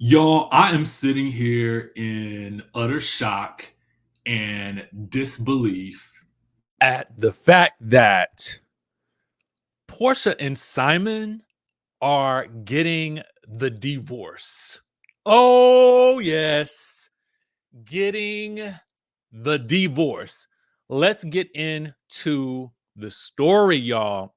Y'all, I am sitting here in utter shock and disbelief at the fact that Porsha and Simon are getting the divorce. Oh, yes, getting the divorce. Let's get into the story, y'all.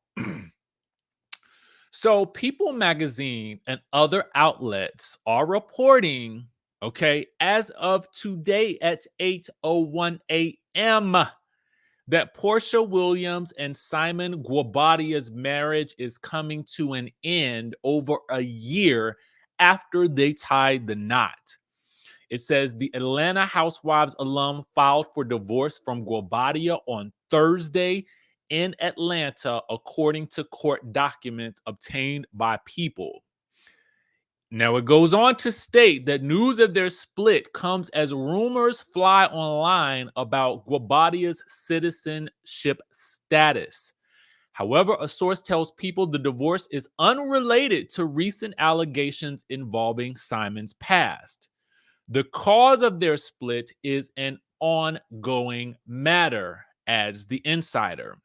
So, People Magazine and other outlets are reporting, okay, as of today at 8:01 a.m., that Portia Williams and Simon Guabadia's marriage is coming to an end over a year after they tied the knot. It says the Atlanta Housewives alum filed for divorce from Guabadia on Thursday in Atlanta, according to court documents obtained by People. Now, it goes on to state that news of their split comes as rumors fly online about Guabadia's citizenship status. However, a source tells People the divorce is unrelated to recent allegations involving Simon's past. The cause of their split is an ongoing matter, adds the insider.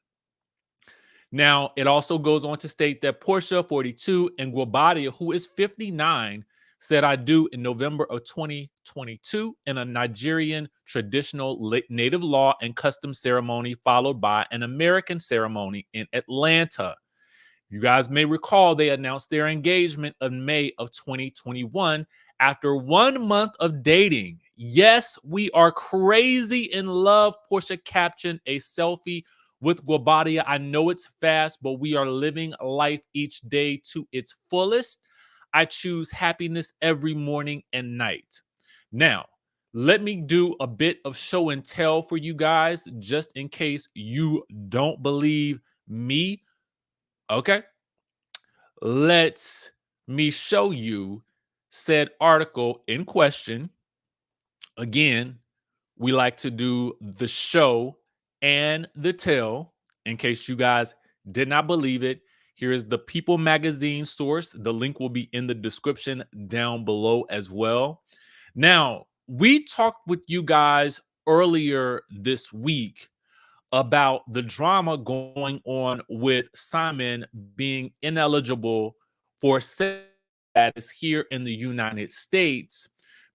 Now, it also goes on to state that Portia, 42, and Guabadia, who is 59, said I do in November of 2022 in a Nigerian traditional native law and custom ceremony, followed by an American ceremony in Atlanta. You guys may recall they announced their engagement in May of 2021 after 1 month of dating. Yes, we are crazy in love, Portia captioned a selfie with Guabadia. I know it's fast, but we are living life each day to its fullest. I choose happiness every morning and night. Now, let me do a bit of show and tell for you guys, just in case you don't believe me. Okay. Let me show you said article in question. Again, we like to do the show and the tell in case you guys did not believe it. Here is the People Magazine source. The link will be in the description down below as well. Now, we talked with you guys earlier this week about the drama going on with Simon being ineligible for status here in the United States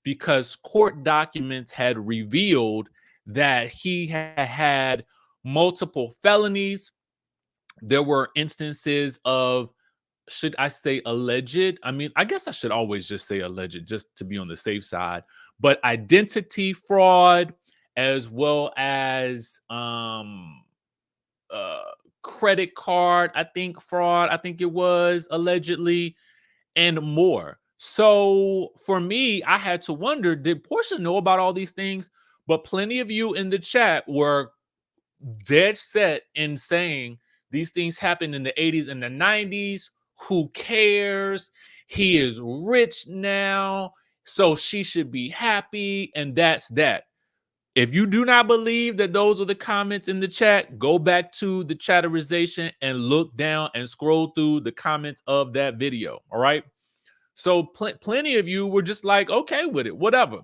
because court documents had revealed that he had multiple felonies. There were instances of, should I say alleged? I mean, I guess I should always just say alleged just to be on the safe side, but identity fraud as well as uh credit card, I think fraud, I think it was allegedly, and more. So for me, I had to wonder, did Portia know about all these things? But plenty of you in the chat were dead set in saying these things happened in the 80s and the 90s. Who cares? He is rich now, so she should be happy, and that's that. If you do not believe that those are the comments in the chat, go back to the chatterization and look down and scroll through the comments of that video. All right. So plenty of you were just like, okay with it, whatever.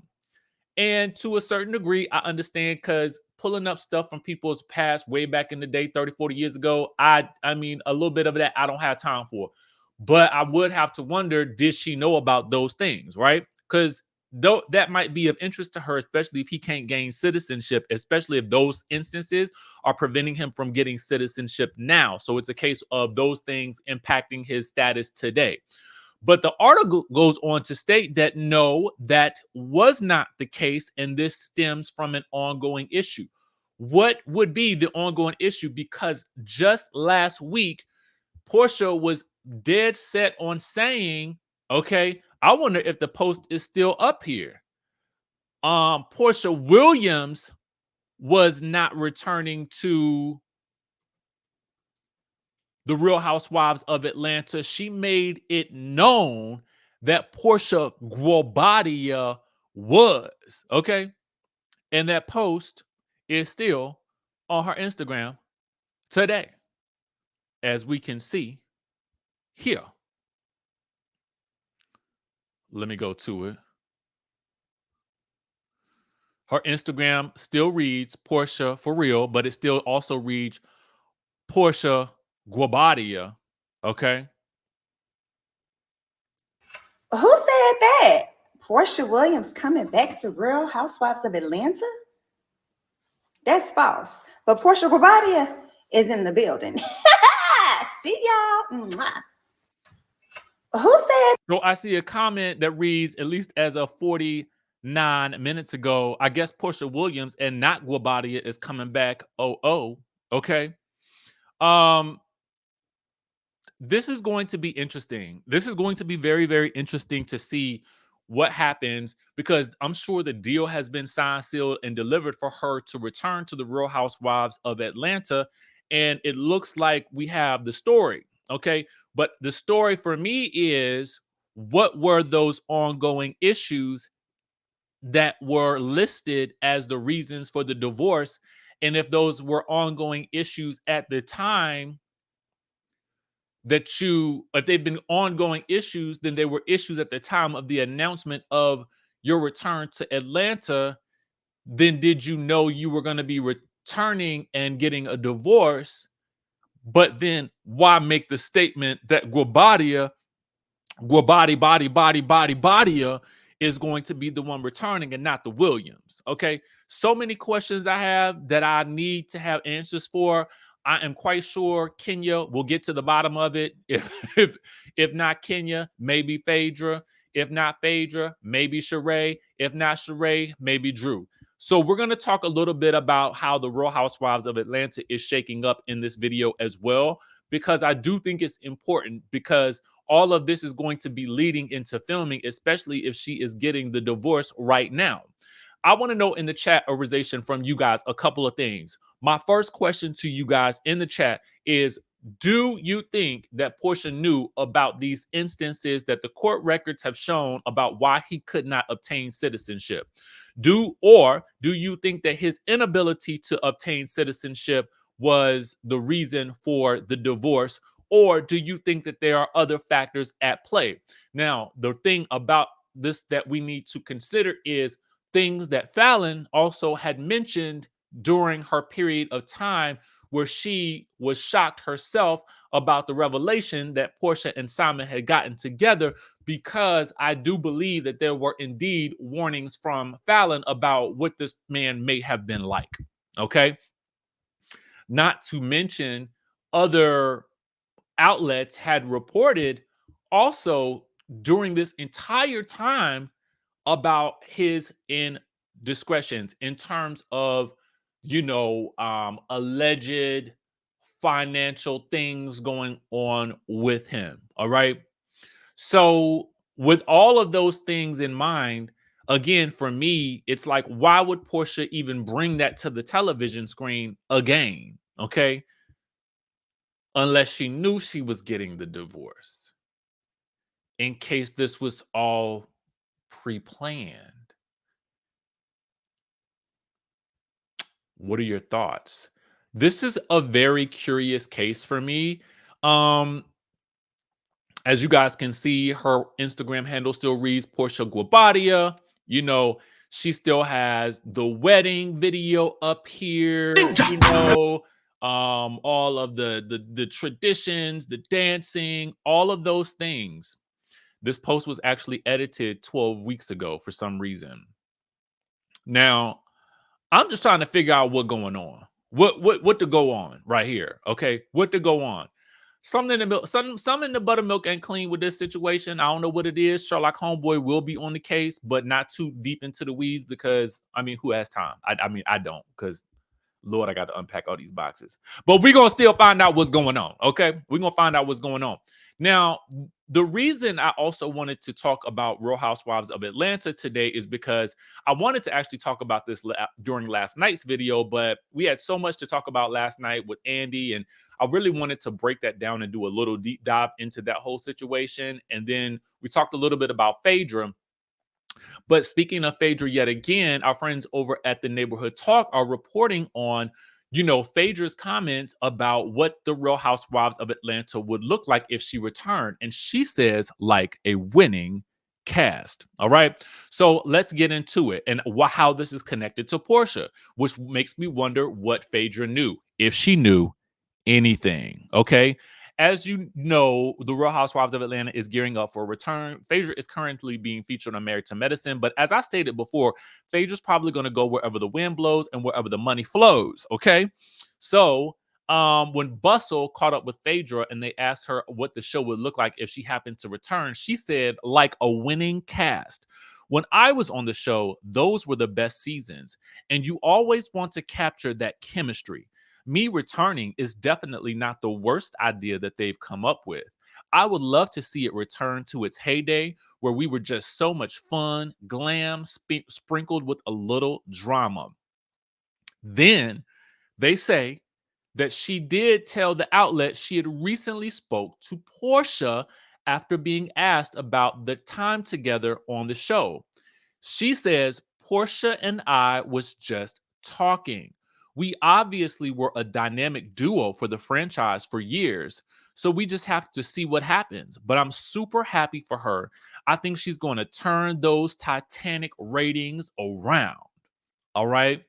And to a certain degree, I understand, because pulling up stuff from people's past way back in the day, 30, 40 years ago, I mean, a little bit of that I don't have time for. But I would have to wonder, did she know about those things, right? Because though that might be of interest to her, especially if he can't gain citizenship, especially if those instances are preventing him from getting citizenship now. So it's a case of those things impacting his status today. But the article goes on to state that no, that was not the case, and this stems from an ongoing issue. What would be the ongoing issue? Because just last week, Portia was dead set on saying, okay, I wonder if the post is still up here. Portia Williams was not returning to the Real Housewives of Atlanta. She made it known that Portia Guabadia was, okay? And that post is still on her Instagram today, as we can see here. Let me go to it. Her Instagram still reads Porsha for real, but it still also reads Porsha Guabadia. Okay. Who said that? Porsha Williams coming back to Real Housewives of Atlanta? That's false. But Porsha Guabadia is in the building. See y'all. Mwah. Who said? So I see a comment that reads, at least as of 49 minutes ago, I guess Porsha Williams and not Guabadia is coming back. Oh. Okay. Um, this is going to be interesting. This is going to be very, very interesting to see what happens, because I'm sure the deal has been signed, sealed, and delivered for her to return to the Real Housewives of Atlanta. And it looks like we have the story. Okay. But the story for me is, what were those ongoing issues that were listed as the reasons for the divorce? And if those were ongoing issues at the time, if they've been ongoing issues, then they were issues at the time of the announcement of your return to Atlanta. Then did you know you were going to be returning and getting a divorce? But then why make the statement that Guabadia is going to be the one returning and not the Williams? Okay. So many questions I have that I need to have answers for. I am quite sure Kenya will get to the bottom of it. If not Kenya, maybe Phaedra. If not Phaedra, maybe Sheree. If not Sheree, maybe Drew. So we're going to talk a little bit about how the Real Housewives of Atlanta is shaking up in this video as well, because I do think it's important, because all of this is going to be leading into filming, especially if she is getting the divorce right now. I want to know in the chat organization from you guys a couple of things. My first question to you guys in the chat is, do you think that Porsha knew about these instances that the court records have shown about why he could not obtain citizenship? Or do you think that his inability to obtain citizenship was the reason for the divorce? Or do you think that there are other factors at play? Now, the thing about this that we need to consider is things that Fallon also had mentioned during her period of time, where she was shocked herself about the revelation that Porsha and Simon had gotten together, because I do believe that there were indeed warnings from Fallon about what this man may have been like. Okay. Not to mention, other outlets had reported also during this entire time about his indiscretions in terms of, alleged financial things going on with him. All right. So, with all of those things in mind, again, for me, it's like, why would Porsha even bring that to the television screen again? Okay. Unless she knew she was getting the divorce, in case this was all pre-planned. What are your thoughts? This is a very curious case for me. As you guys can see, her Instagram handle still reads Porsha Guabadia. She still has the wedding video up here. All of the traditions, the dancing, all of those things. This post was actually edited 12 weeks ago for some reason. Now, I'm just trying to figure out what's going on. What to go on right here? Okay, what to go on? Some in the milk, some in the buttermilk ain't clean with this situation. I don't know what it is. Sherlock Homeboy will be on the case, but not too deep into the weeds, because who has time? I don't, because Lord, I got to unpack all these boxes. But we're going to still find out what's going on, okay? We're going to find out what's going on. Now, the reason I also wanted to talk about Real Housewives of Atlanta today is because I wanted to actually talk about this during last night's video, but we had so much to talk about last night with Andy, and I really wanted to break that down and do a little deep dive into that whole situation. And then we talked a little bit about Phaedra. But speaking of Phaedra, yet again, our friends over at the Neighborhood Talk are reporting on, Phaedra's comments about what the Real Housewives of Atlanta would look like if she returned. And she says, like a winning cast. All right. So let's get into it and how this is connected to Porsha, which makes me wonder what Phaedra knew, if she knew anything. Okay. As you know, the Real Housewives of Atlanta is gearing up for a return. Phaedra is currently being featured on Married to Medicine, but as I stated before, Phaedra's probably going to go wherever the wind blows and wherever the money flows. Okay. So when Bustle caught up with Phaedra and they asked her what the show would look like if she happened to return, she said, like a winning cast. When I was on the show, those were the best seasons, and you always want to capture that chemistry. Me returning is definitely not the worst idea that they've come up with. I would love to see it return to its heyday where we were just so much fun, glam, sprinkled with a little drama. Then they say that she did tell the outlet she had recently spoke to Porsha after being asked about the time together on the show. She says, Porsha and I was just talking. We obviously were a dynamic duo for the franchise for years, so we just have to see what happens. But I'm super happy for her. I think she's going to turn those Titanic ratings around. All right.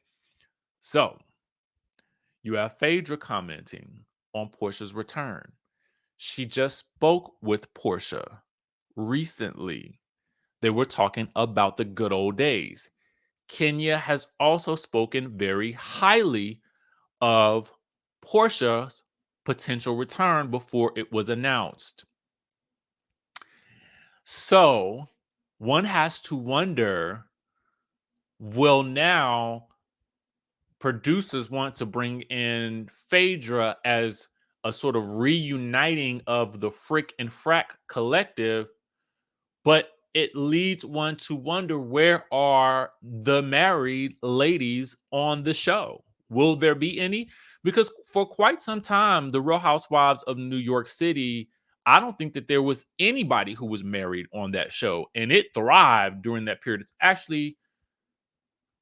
So you have Phaedra commenting on Porsha's return. She just spoke with Porsha recently. They were talking about the good old days. Kenya has also spoken very highly of Porsha's potential return before it was announced. So one has to wonder, will now producers want to bring in Phaedra as a sort of reuniting of the Frick and Frack collective, but it leads one to wonder, where are the married ladies on the show? Will there be any? Because for quite some time, the Real Housewives of New York City, I don't think that there was anybody who was married on that show, and it thrived during that period. It's actually,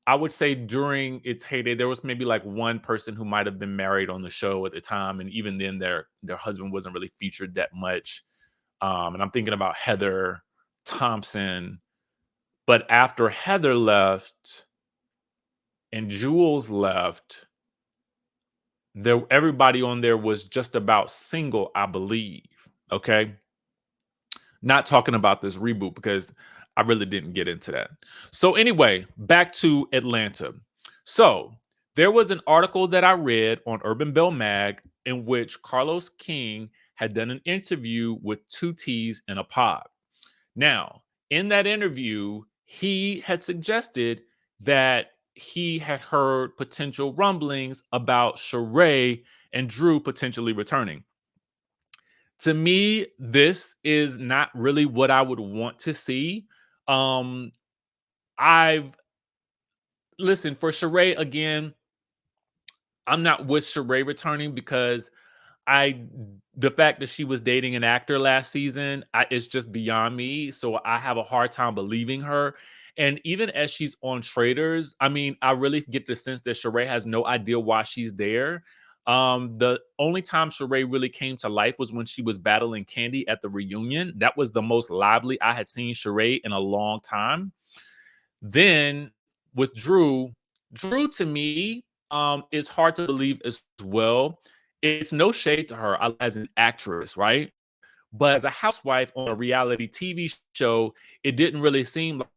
I would say during its heyday, there was maybe like one person who might have been married on the show at the time, and even then, their husband wasn't really featured that much. And I'm thinking about Heather Thompson. But after Heather left and Jules left, everybody on there was just about single, I believe. Okay. Not talking about this reboot because I really didn't get into that. So, anyway, back to Atlanta. So, there was an article that I read on Urban Bell Mag in which Carlos King had done an interview with two T's in a pod. Now, in that interview, he had suggested that he had heard potential rumblings about Sheree and Drew potentially returning. To me, this is not really what I would want to see. Um, I've listened for Sheree again. I'm not with Sheree returning because I the fact that she was dating an actor last season, it's just beyond me. So I have a hard time believing her. And even as she's on Traders, I mean, I really get the sense that Sheree has no idea why she's there. The only time Sheree really came to life was when she was battling Candy at the reunion. That was the most lively I had seen Sheree in a long time. Then with Drew to me is hard to believe as well. It's no shade to her as an actress, right? But as a housewife on a reality TV show, it didn't really seem like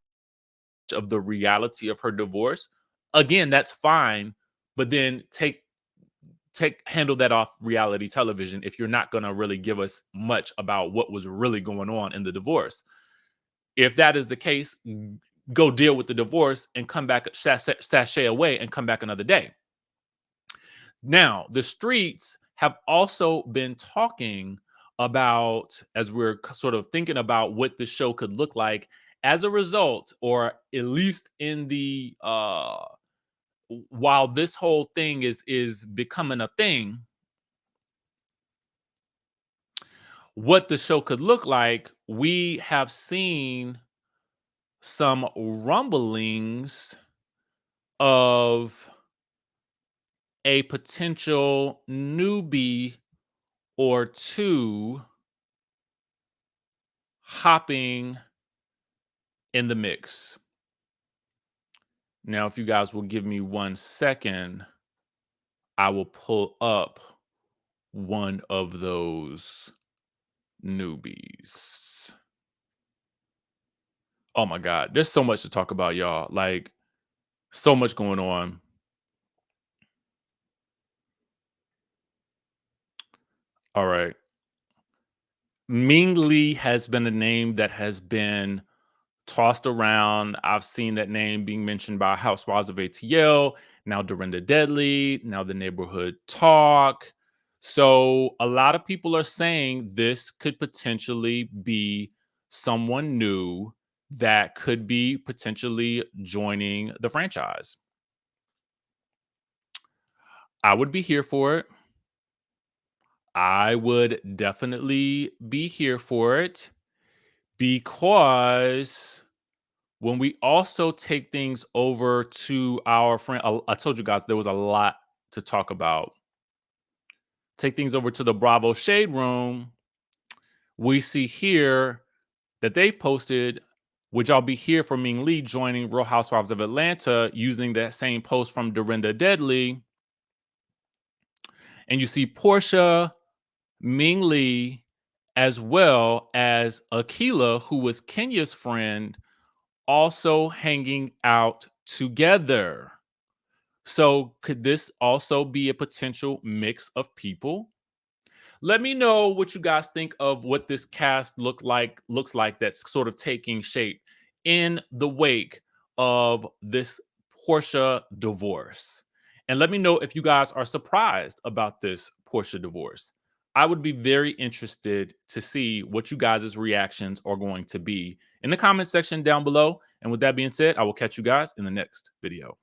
much of the reality of her divorce. Again, that's fine, but then handle that off reality television if you're not going to really give us much about what was really going on in the divorce. If that is the case, go deal with the divorce and come back, sashay away and come back another day. Now, the streets have also been talking about, as we're sort of thinking about what the show could look like as a result, or at least in the while this whole thing is becoming a thing, what the show could look like. We have seen some rumblings of a potential newbie or two hopping in the mix. Now, if you guys will give me 1 second, I will pull up one of those newbies. Oh my God, there's so much to talk about, y'all. Like, so much going on. All right. Ming Lee has been a name that has been tossed around. I've seen that name being mentioned by Housewives of ATL, now Dorinda Deadly, now the Neighborhood Talk. So a lot of people are saying this could potentially be someone new that could be potentially joining the franchise. I would be here for it. I would definitely be here for it because when we also take things over to our friend, I told you guys there was a lot to talk about. Take things over to the Bravo Shade Room. We see here that they've posted, would y'all be here for Ming Lee joining Real Housewives of Atlanta using that same post from Dorinda Deadly? And you see Porsha, Ming Lee, as well as Akila, who was Kenya's friend, also hanging out together. So could this also be a potential mix of people? Let me know what you guys think of what this cast looks like that's sort of taking shape in the wake of this Porsha divorce. And let me know if you guys are surprised about this Porsha divorce. I would be very interested to see what you guys' reactions are going to be in the comment section down below. And with that being said, I will catch you guys in the next video.